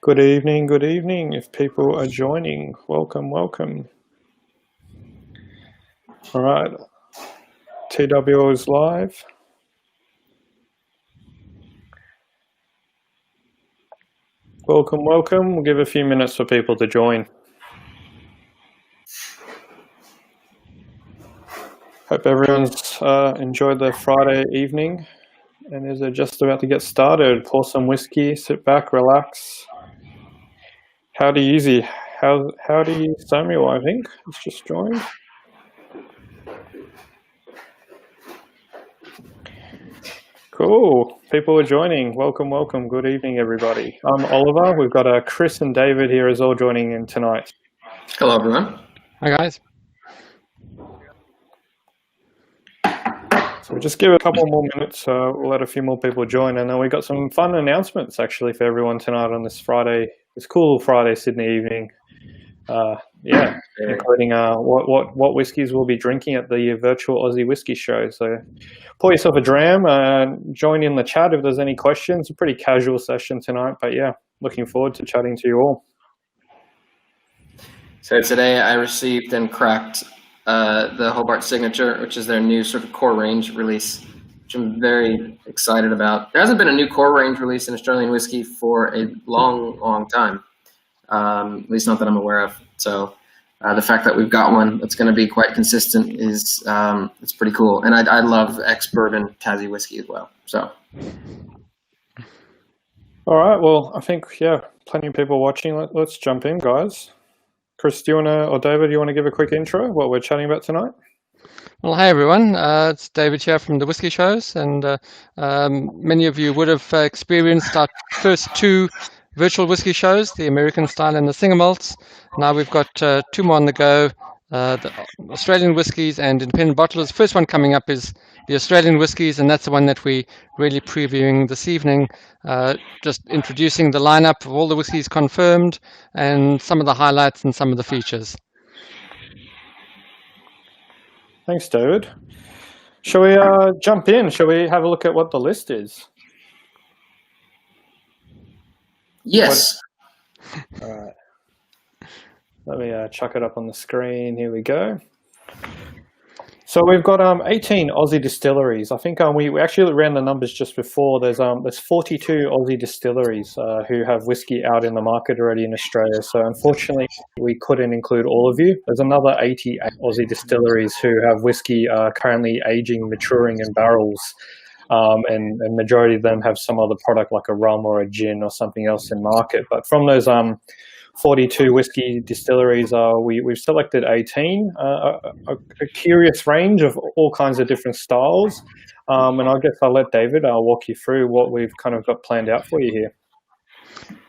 Good evening. If people are joining, welcome. All right, TWO is live. Welcome. We'll give a few minutes for people to join. Hope everyone's enjoyed their Friday evening and is just about to get started. Pour some whiskey, sit back, relax. Howdy, Easy. Howdy, Samuel, I think, has just joined. Cool. People are joining. Welcome. Good evening, everybody. I'm Oliver. We've got Chris and David here as well joining in tonight. Hello, everyone. Hi, guys. So we'll just give it a couple more minutes. We'll let a few more people join, and then we got some fun announcements actually for everyone tonight on this Friday, this cool Friday Sydney evening. Including what whiskies we'll be drinking at the virtual Aussie Whisky Show. So pour yourself a dram, join in the chat if there's any questions. A pretty casual session tonight, but yeah, looking forward to chatting to you all. So today I received and cracked the Hobart Signature, which is their new sort of core range release, which I'm very excited about. There hasn't been a new core range release in Australian whiskey for a long time, at least not that I'm aware of. So the fact that we've got one that's going to be quite consistent is it's pretty cool. And I love ex-bourbon Tassie whiskey as well. So. All right. Well, I think, plenty of people watching. Let's jump in, guys. Chris, or David, do you want to give a quick intro what we're chatting about tonight? Well, hi, everyone. It's David here from the Whisky Shows. And many of you would have experienced our first two virtual whisky shows, the American style and the single malts. Now we've got two more on the go, the Australian whiskies and independent bottlers. First one coming up is the Australian whiskies, and that's the one that we're really previewing this evening, just introducing the lineup of all the whiskies confirmed and some of the highlights and some of the features. Thanks, David. Shall we jump in? Shall we have a look at what the list is? Yes. All right. Let me chuck it up on the screen. Here we go. So we've got 18 Aussie distilleries. I think we actually ran the numbers just before. There's 42 Aussie distilleries who have whiskey out in the market already in Australia. So unfortunately, we couldn't include all of you. There's another 80 Aussie distilleries who have whiskey currently aging, maturing in barrels. And majority of them have some other product like a rum or a gin or something else in market. But from those 42 whiskey distilleries, we've selected 18, a curious range of all kinds of different styles. And I guess I'll let David walk you through what we've kind of got planned out for you here.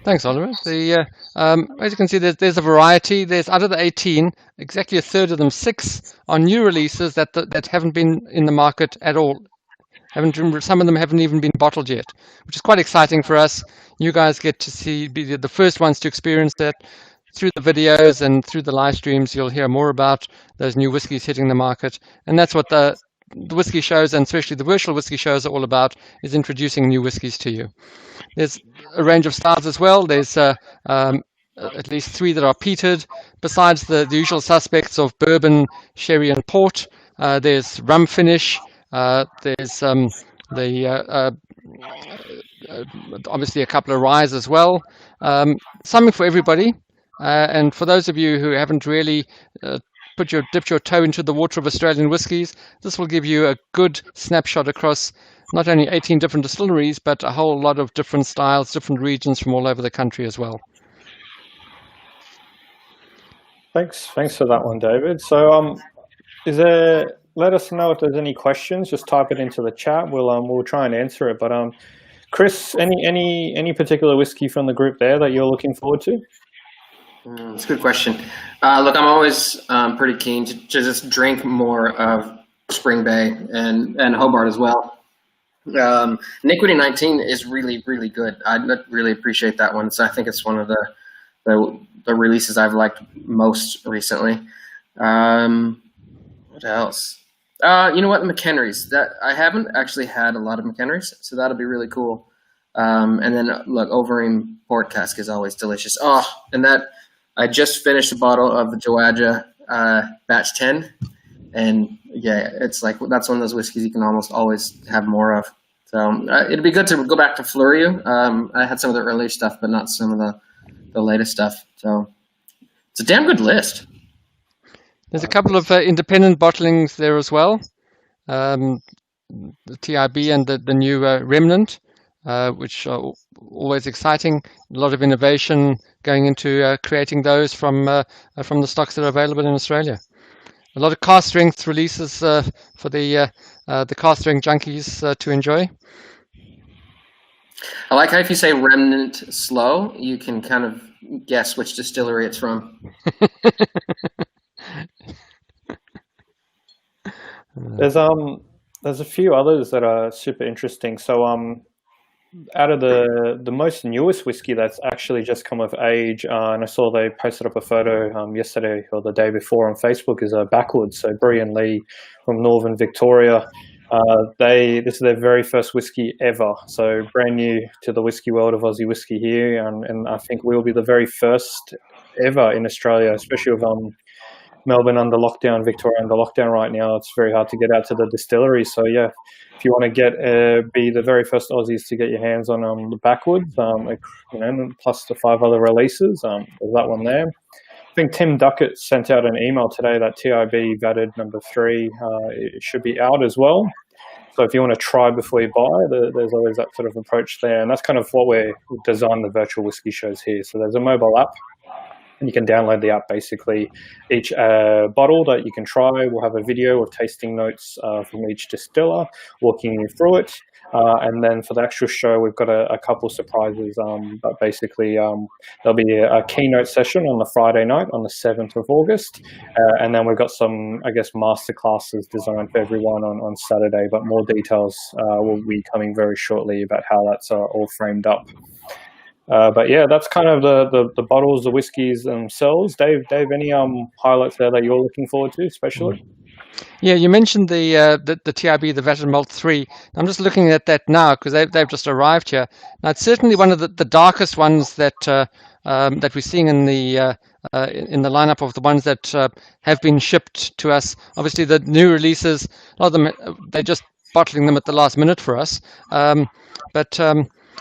Thanks, Oliver. As you can see, there's a variety. There's out of the 18, exactly a third of them, 6 are new releases that haven't been in the market at all. Some of them haven't even been bottled yet, which is quite exciting for us. You guys get to be the first ones to experience that through the videos and through the live streams. You'll hear more about those new whiskies hitting the market, and that's what the whisky shows, and especially the virtual whisky shows, are all about, is introducing new whiskies to you. There's a range of styles as well. There's at least 3 that are peated, besides the usual suspects of bourbon, sherry, and port. There's rum finish. There's obviously a couple of ryes as well. Something for everybody. And for those of you who haven't really dipped your toe into the water of Australian whiskies, this will give you a good snapshot across not only 18 different distilleries, but a whole lot of different styles, different regions from all over the country as well. Thanks for that one, David. So let us know if there's any questions. Just type it into the chat. We'll try and answer it. But Chris, any particular whiskey from the group there that you're looking forward to? It's a good question. Look, I'm always pretty keen to just drink more of Spring Bay and Hobart as well. Iniquity 19 is really good. I really appreciate that one. So I think it's one of the releases I've liked most recently. What else? You know what, McHenry's. That I haven't actually had a lot of McHenry's, so that'll be really cool. And then look, Overeem port cask is always delicious. Oh, and that I just finished a bottle of the Joaja batch 10, and yeah, it's like that's one of those whiskeys you can almost always have more of. So it'd be good to go back to Fleurieu. I had some of the earlier stuff, but not some of the latest stuff. So it's a damn good list. There's a couple of independent bottlings there as well. The TIB and the new Remnant, which are always exciting. A lot of innovation going into creating those from the stocks that are available in Australia. A lot of cask strength releases for the cask strength junkies to enjoy. I like how if you say Remnant slow, you can kind of guess which distillery it's from. There's a few others that are super interesting. So out of the most newest whiskey that's actually just come of age, and I saw they posted up a photo yesterday or the day before on Facebook, is Backwoods. So Brie and Lee from Northern Victoria. This is their very first whiskey ever. So brand new to the whiskey world of Aussie whiskey here, and I think we'll be the very first ever in Australia, especially with Melbourne under lockdown, Victoria under lockdown right now. It's very hard to get out to the distillery. So yeah, if you want to be the very first Aussies to get your hands on the Backwoods, plus the 5 other releases, there's that one there. I think Tim Duckett sent out an email today that TIB Vatted number 3 it should be out as well. So if you want to try before you buy, there's always that sort of approach there, and that's kind of what we've designed the virtual whiskey shows here. So there's a mobile app, and you can download the app. Basically, each bottle that you can try will have a video of tasting notes from each distiller, walking you through it. And then for the actual show, we've got a couple surprises. But basically, there'll be a keynote session on the Friday night on the 7th of August. And then we've got some, I guess, masterclasses designed for everyone on Saturday. But more details will be coming very shortly about how that's all framed up. But yeah, that's kind of the bottles, the whiskies themselves. Dave, any highlights there that you're looking forward to, especially? Yeah, you mentioned the TIB, the Vatted Malt 3. I'm just looking at that now because they've just arrived here. Now, it's certainly one of the darkest ones that we're seeing in the lineup of the ones that have been shipped to us. Obviously, the new releases, a lot of them, they're just bottling them at the last minute for us. But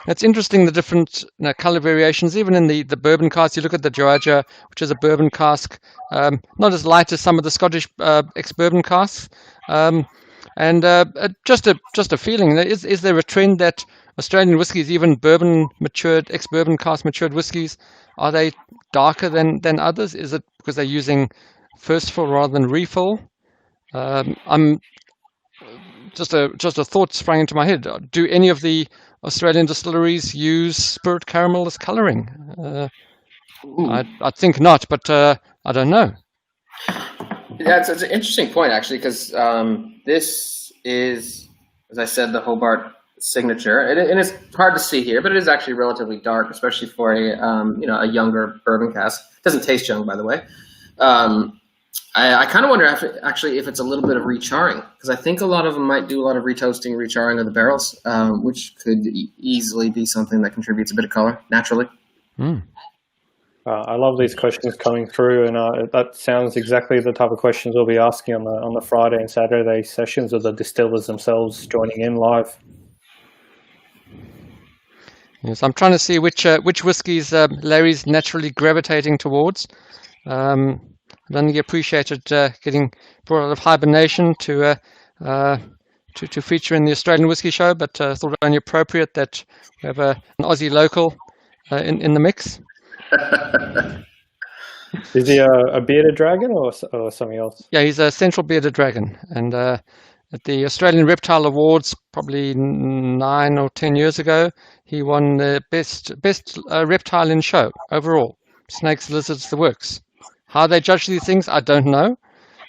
it's interesting, the different color variations, even in the bourbon cask. You look at the Joaja, which is a bourbon cask, not as light as some of the Scottish ex-bourbon casks. Just a feeling. Is there a trend that Australian whiskies, even bourbon matured, ex-bourbon cask matured whiskies, are they darker than others? Is it because they're using first fill rather than refill? I'm just a thought sprang into my head. Do any of the Australian distilleries use spirit caramel as colouring? I think not, but I don't know. Yeah, it's an interesting point, actually, because this is, as I said, the Hobart signature. And it's hard to see here, but it is actually relatively dark, especially for a younger bourbon cask. It doesn't taste young, by the way. I kind of wonder if it's a little bit of recharring, because I think a lot of them might do a lot of retoasting, recharring of the barrels, which could easily be something that contributes a bit of color naturally. I love these questions coming through, and that sounds exactly the type of questions we'll be asking on the Friday and Saturday sessions of the distillers themselves joining in live. Yes, I'm trying to see which whiskies Larry's naturally gravitating towards. I don't think he appreciated getting brought out of hibernation to feature in the Australian Whisky Show, but thought it only appropriate that we have an Aussie local in the mix. Is he a bearded dragon or something else? Yeah, he's a central bearded dragon, and at the Australian Reptile Awards probably 9 or 10 years ago, he won the best reptile in show overall. Snakes, lizards, the works. How they judge these things, I don't know,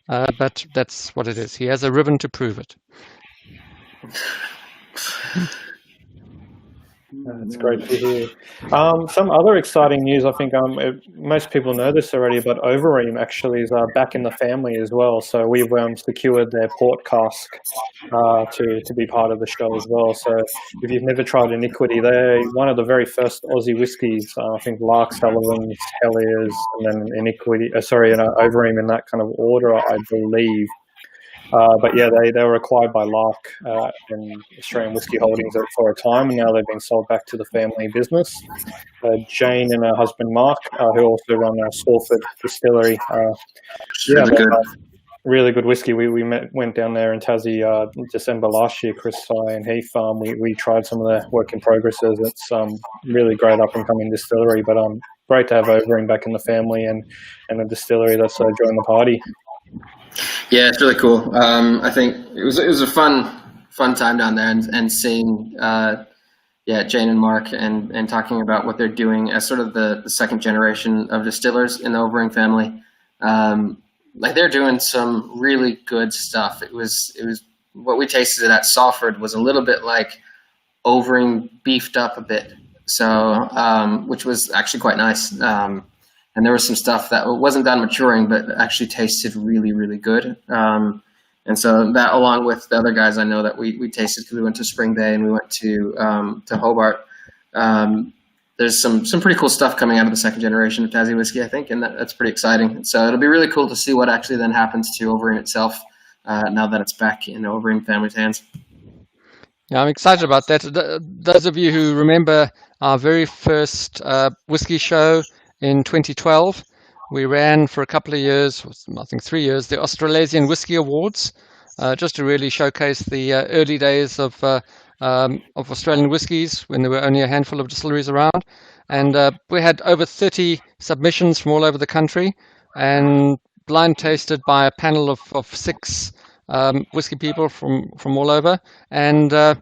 but that's what it is. He has a ribbon to prove it. That's great to hear. Some other exciting news, I think most people know this already, but Overeem actually is back in the family as well. So we've secured their port cask to be part of the show as well. So if you've never tried Iniquity, they're one of the very first Aussie whiskies. I think Lark, Sullivan's, Hellier's, and then Iniquity. Overeem in that kind of order, I believe. But yeah, they were acquired by Lark and Australian Whisky Holdings for a time, and now they've been sold back to the family business. Jane and her husband Mark, who also run Salford Distillery. Really good. Really good whiskey. We went down there in Tassie December last year, Chris, and Heath. We tried some of the work in progresses. It's really great up and coming distillery, but great to have Overeem back in the family and a distillery that's joined the party. Yeah, it's really cool. I think it was a fun time down there, and seeing Jane and Mark and talking about what they're doing as sort of the second generation of distillers in the Overeem family. Like they're doing some really good stuff. It was what we tasted at Salford was a little bit like Overeem beefed up a bit, so which was actually quite nice. And there was some stuff that wasn't done maturing, but actually tasted really, really good. And so that, along with the other guys I know that we tasted, because we went to Spring Bay and we went to Hobart. There's some pretty cool stuff coming out of the second generation of Tassie whiskey, I think, and that's pretty exciting. So it'll be really cool to see what actually then happens to Overeem itself now that it's back in the Overeem family's hands. Yeah, I'm excited about that. Those of you who remember our very first whiskey show in 2012, we ran for a couple of years, I think 3 years, the Australasian Whisky Awards, just to really showcase the early days of Australian whiskies when there were only a handful of distilleries around. And we had over 30 submissions from all over the country, and blind tasted by a panel of 6 whiskey people from all over. And the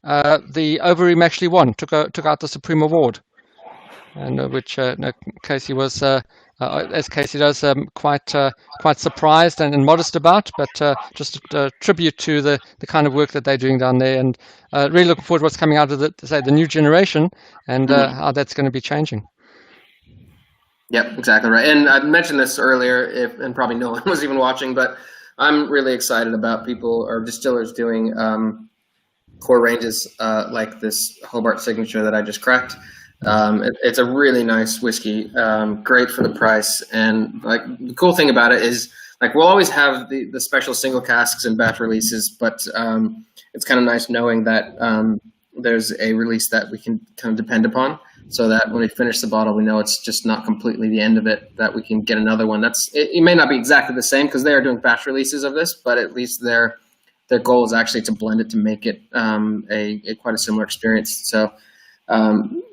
Overeem actually won, took out the Supreme Award. And which Casey was, as Casey does, quite surprised and modest about, but just a tribute to the kind of work that they're doing down there, and really looking forward to what's coming out of the new generation and how that's going to be changing. Yep, exactly right. And I mentioned this earlier, and probably no one was even watching, but I'm really excited about people or distillers doing core ranges like this Hobart Signature that I just cracked. It's a really nice whiskey, great for the price, and like the cool thing about it is like we'll always have the special single casks and batch releases, but it's kind of nice knowing that there's a release that we can kind of depend upon, so that when we finish the bottle, we know it's just not completely the end of it, that we can get another one. It may not be exactly the same because they are doing batch releases of this, but at least their goal is actually to blend it to make it a quite a similar experience. So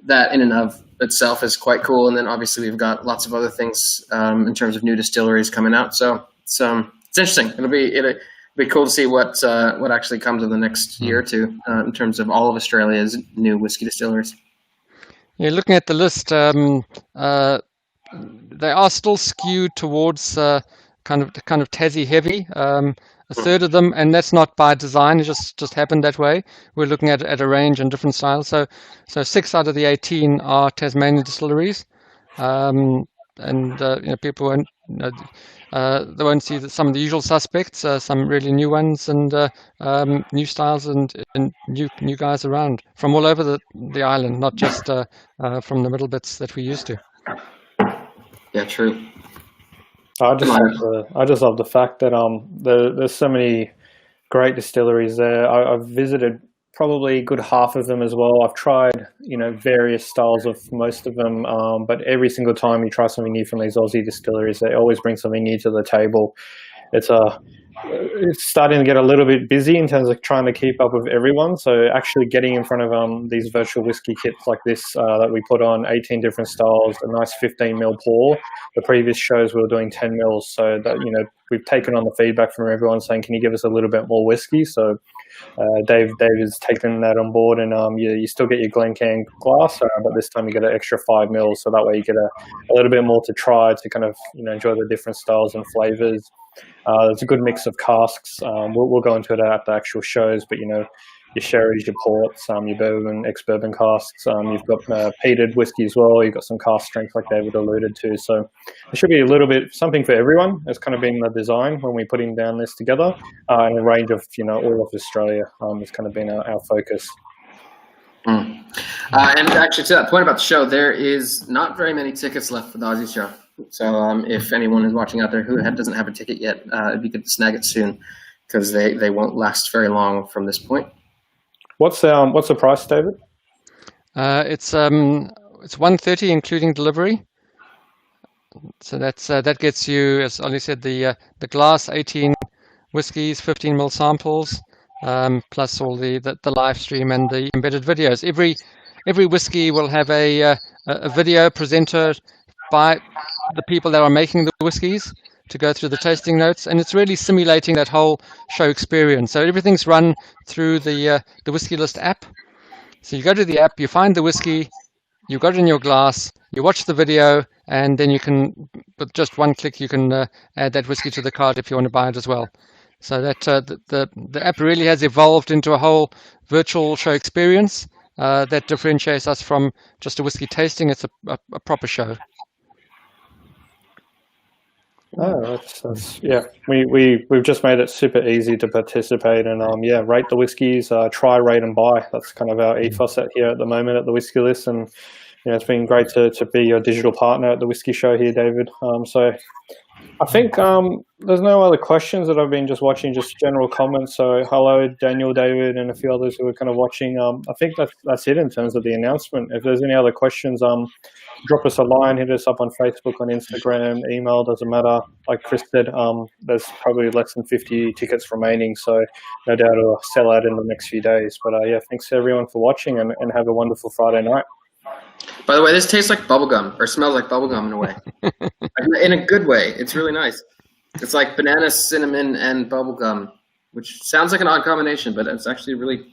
that in and of itself is quite cool. And then obviously we've got lots of other things in terms of new distilleries coming out. So it's interesting. It'll be cool to see what actually comes in the next year or two in terms of all of Australia's new whiskey distilleries. Yeah, looking at the list, they are still skewed towards kind of Tassie heavy. A third of them, and that's not by design; it just happened that way. We're looking at a range and different styles. So 6 out of the 18 are Tasmanian distilleries, and people won't they won't see some of the usual suspects, some really new ones, and new styles and new guys around from all over the island, not just from the middle bits that we used to. Yeah, true. I just love the fact that there's so many great distilleries there. I've visited probably a good half of them as well. I've tried various styles of most of them, but every single time you try something new from these Aussie distilleries, they always bring something new to the table. It's starting to get a little bit busy in terms of trying to keep up with everyone. So actually getting in front of these virtual whiskey kits like this that we put on 18 different styles, a nice 15 ml pour. The previous shows we were doing 10 mils. So that we've taken on the feedback from everyone saying, can you give us a little bit more whiskey? So Dave has taken that on board, and you still get your Glencairn glass, but this time you get an extra 5 mils. So that way you get a little bit more to try to kind of enjoy the different styles and flavors. There's a good mix of casks. We'll go into it at the actual shows, but your sherries, your ports, your bourbon, ex-bourbon casks. You've got peated whiskey as well. You've got some cask strength like David alluded to. So there should be a little bit something for everyone. It's kind of been the design when we're putting down this together, and a range of all of Australia has kind of been our focus. And actually, to that point about the show, there is not very many tickets left for the Aussie show. So if anyone is watching out there who doesn't have a ticket yet, it'd be good to snag it soon, because they won't last very long from this point. What's the price, David? It's $130 including delivery. So that gets you, as Ollie said, the glass 18 whiskies, 15 ml samples, plus all the live stream and the embedded videos. Every whiskey will have a video presenter by the people that are making the whiskies to go through the tasting notes, and it's really simulating that whole show experience. So everything's run through the Whisky List app. So you go to the app, you find the whiskey, you got it in your glass, you watch the video, and then you can, with just one click, you can add that whiskey to the cart if you want to buy it as well. So that the app really has evolved into a whole virtual show experience that differentiates us from just a whiskey tasting. It's a proper show. Oh, that's yeah. We've just made it super easy to participate and rate the whiskies, try, rate, and buy. That's kind of our ethos here at the moment at the Whisky List, and it's been great to be your digital partner at the Whisky Show here, David. So I think there's no other questions that I've been just watching, just general comments. So hello, Daniel, David, and a few others who are kind of watching. I think that's it in terms of the announcement. If there's any other questions, drop us a line, hit us up on Facebook, on Instagram, email, doesn't matter. Like Chris said, there's probably less than 50 tickets remaining, so no doubt it'll sell out in the next few days. But thanks to everyone for watching, and have a wonderful Friday night. By the way, this tastes like bubblegum, or smells like bubblegum in a way. In a good way. It's really nice. It's like banana, cinnamon, and bubblegum, which sounds like an odd combination, but it's actually really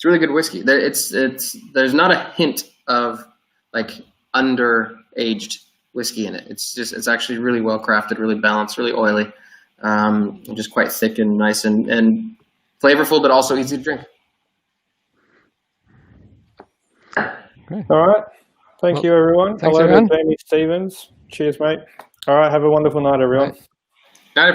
good whiskey. There's not a hint of like underaged whiskey in it. It's actually really well crafted, really balanced, really oily, and just quite thick and nice and flavorful, but also easy to drink. Great. All right. Thank you, everyone. Thanks, hello everyone. to Jamie Stevens. Cheers, mate. All right. Have a wonderful night, everyone. Bye. Night, everyone.